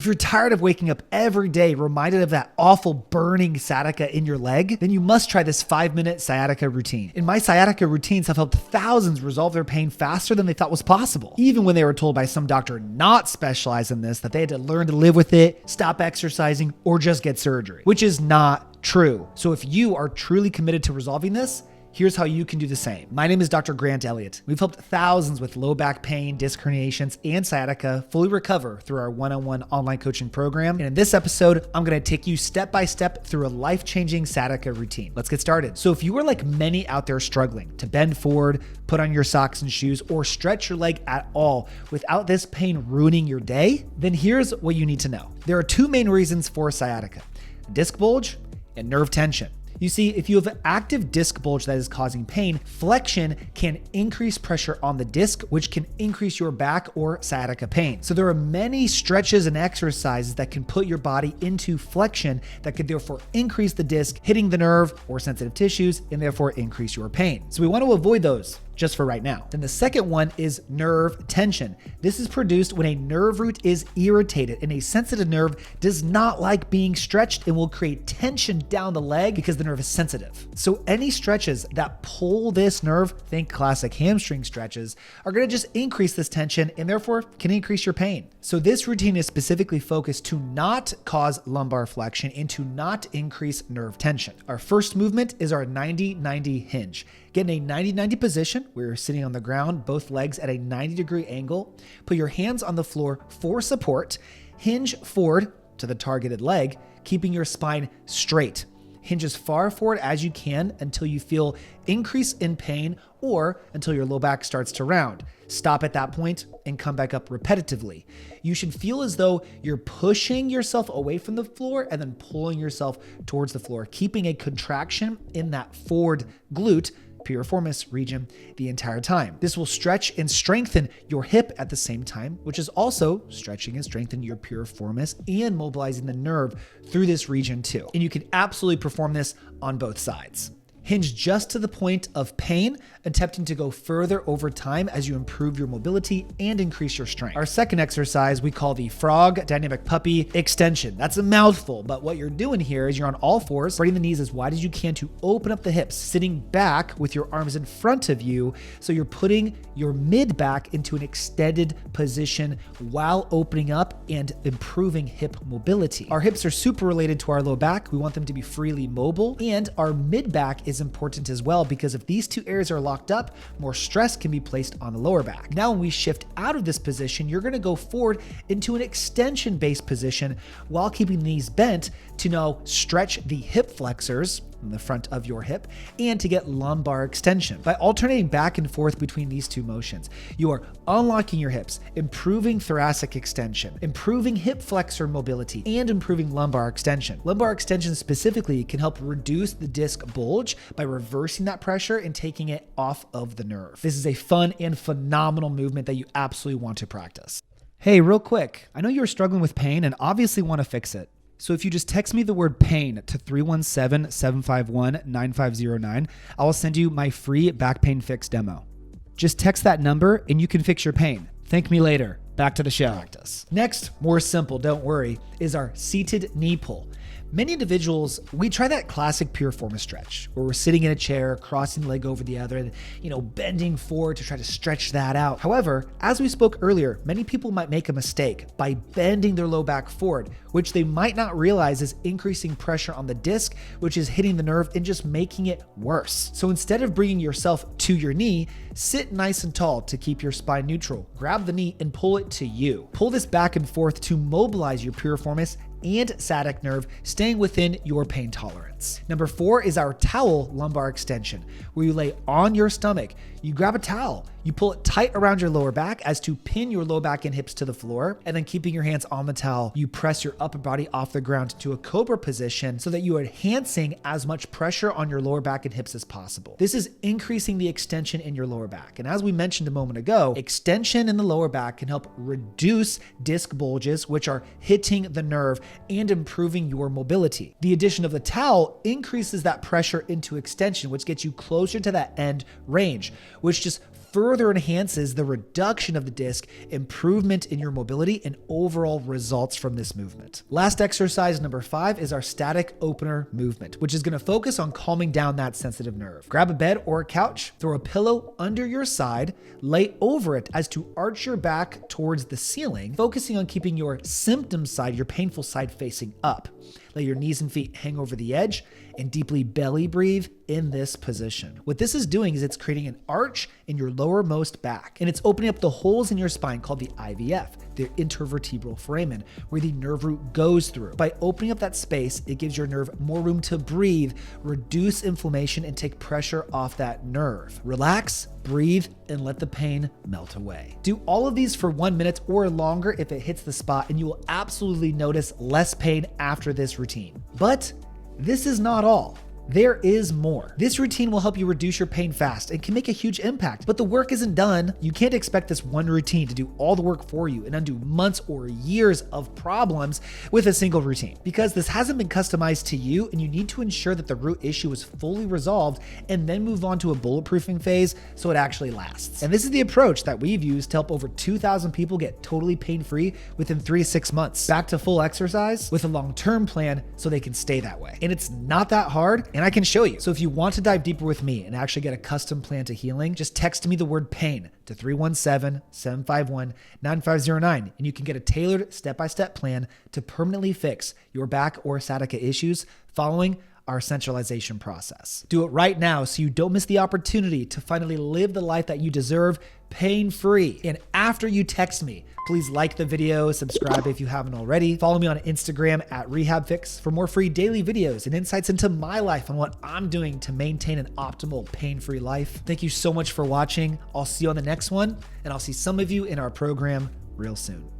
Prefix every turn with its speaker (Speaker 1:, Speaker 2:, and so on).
Speaker 1: If you're tired of waking up every day reminded of that awful burning sciatica in your leg, then you must try this 5-minute sciatica routine. And my sciatica routines have helped thousands resolve their pain faster than they thought was possible, even when they were told by some doctor not specialized in this that they had to learn to live with it, stop exercising, or just get surgery, which is not true. So if you are truly committed to resolving this, here's how you can do the same. My name is Dr. Grant Elliott. We've helped thousands with low back pain, disc herniations, and sciatica fully recover through our one-on-one online coaching program. And in this episode, I'm going to take you step by step through a life-changing sciatica routine. Let's get started. So if you are like many out there struggling to bend forward, put on your socks and shoes, or stretch your leg at all without this pain ruining your day, then here's what you need to know. There are two main reasons for sciatica: disc bulge and nerve tension. You see, if you have an active disc bulge that is causing pain, flexion can increase pressure on the disc, which can increase your back or sciatica pain. So there are many stretches and exercises that can put your body into flexion that could therefore increase the disc, hitting the nerve or sensitive tissues, and therefore increase your pain. So we want to avoid those just for right now. Then the second one is nerve tension. This is produced when a nerve root is irritated, and a sensitive nerve does not like being stretched and will create tension down the leg because the nerve is sensitive. So any stretches that pull this nerve, think classic hamstring stretches, are going to just increase this tension and therefore can increase your pain. So this routine is specifically focused to not cause lumbar flexion and to not increase nerve tension. Our first movement is our 90-90 hinge. Get in a 90-90 position where you're sitting on the ground, both legs at a 90-degree angle. Put your hands on the floor for support. Hinge forward to the targeted leg, keeping your spine straight. Hinge as far forward as you can until you feel increase in pain or until your low back starts to round. Stop at that point and come back up repetitively. You should feel as though you're pushing yourself away from the floor and then pulling yourself towards the floor, keeping a contraction in that forward glute, piriformis region, the entire time. This will stretch and strengthen your hip at the same time, which is also stretching and strengthening your piriformis and mobilizing the nerve through this region too. And you can absolutely perform this on both sides. Hinge just to the point of pain, attempting to go further over time as you improve your mobility and increase your strength. Our second exercise we call the frog dynamic puppy extension. That's a mouthful, but what you're doing here is you're on all fours, spreading the knees as wide as you can to open up the hips, sitting back with your arms in front of you. So you're putting your mid back into an extended position while opening up and improving hip mobility. Our hips are super related to our low back. We want them to be freely mobile, and our mid back is important as well, because if these two areas are locked up, more stress can be placed on the lower back. Now, when we shift out of this position, you're going to go forward into an extension-based position while keeping the knees bent to now stretch the hip flexors in the front of your hip and to get lumbar extension. By alternating back and forth between these two motions, you are unlocking your hips, improving thoracic extension, improving hip flexor mobility, and improving lumbar extension. Lumbar extension specifically can help reduce the disc bulge by reversing that pressure and taking it off of the nerve. This is a fun and phenomenal movement that you absolutely want to practice. Hey, real quick, I know you're struggling with pain and obviously want to fix it. So if you just text me the word pain to 317-751-9509, I will send you my free back pain fix demo. Just text that number and you can fix your pain. Thank me later. Back to the show. Practice. Next, more simple, don't worry, is our seated knee pull. Many individuals, we try that classic piriformis stretch where we're sitting in a chair, crossing the leg over the other, and bending forward to try to stretch that out. However, as we spoke earlier, many people might make a mistake by bending their low back forward, which they might not realize is increasing pressure on the disc, which is hitting the nerve and just making it worse. So instead of bringing yourself to your knee, sit nice and tall to keep your spine neutral. Grab the knee and pull it to you. Pull this back and forth to mobilize your piriformis and sciatic nerve, staying within your pain tolerance. Number 4 is our towel lumbar extension, where you lay on your stomach. You grab a towel, you pull it tight around your lower back as to pin your low back and hips to the floor, and then keeping your hands on the towel, you press your upper body off the ground to a cobra position so that you are enhancing as much pressure on your lower back and hips as possible. This is increasing the extension in your lower back. And as we mentioned a moment ago, extension in the lower back can help reduce disc bulges, which are hitting the nerve and improving your mobility. The addition of the towel increases that pressure into extension, which gets you closer to that end range, which just further enhances the reduction of the disc, improvement in your mobility, and overall results from this movement. Last exercise, number 5, is our static opener movement, which is going to focus on calming down that sensitive nerve. Grab a bed or a couch, throw a pillow under your side, lay over it as to arch your back towards the ceiling, focusing on keeping your symptom side, your painful side, facing up. Let your knees and feet hang over the edge and deeply belly breathe in this position. What this is doing is it's creating an arch in your lowermost back, and it's opening up the holes in your spine called the IVF, the intervertebral foramen, where the nerve root goes through. By opening up that space, it gives your nerve more room to breathe, reduce inflammation, and take pressure off that nerve. Relax, breathe, and let the pain melt away. Do all of these for 1 minute or longer if it hits the spot, and you will absolutely notice less pain after this routine. But this is not all. There is more. This routine will help you reduce your pain fast and can make a huge impact, but the work isn't done. You can't expect this one routine to do all the work for you and undo months or years of problems with a single routine, because this hasn't been customized to you, and you need to ensure that the root issue is fully resolved and then move on to a bulletproofing phase so it actually lasts. And this is the approach that we've used to help over 2,000 people get totally pain-free within 3 to 6 months, back to full exercise with a long-term plan so they can stay that way. And it's not that hard, and I can show you. So if you want to dive deeper with me and actually get a custom plan to healing, just text me the word pain to 317-751-9509, and you can get a tailored step-by-step plan to permanently fix your back or sciatica issues following our centralization process. Do it right now so you don't miss the opportunity to finally live the life that you deserve pain-free. And after you text me, please like the video, subscribe if you haven't already. Follow me on Instagram at RehabFix for more free daily videos and insights into my life and what I'm doing to maintain an optimal pain-free life. Thank you so much for watching. I'll see you on the next one, and I'll see some of you in our program real soon.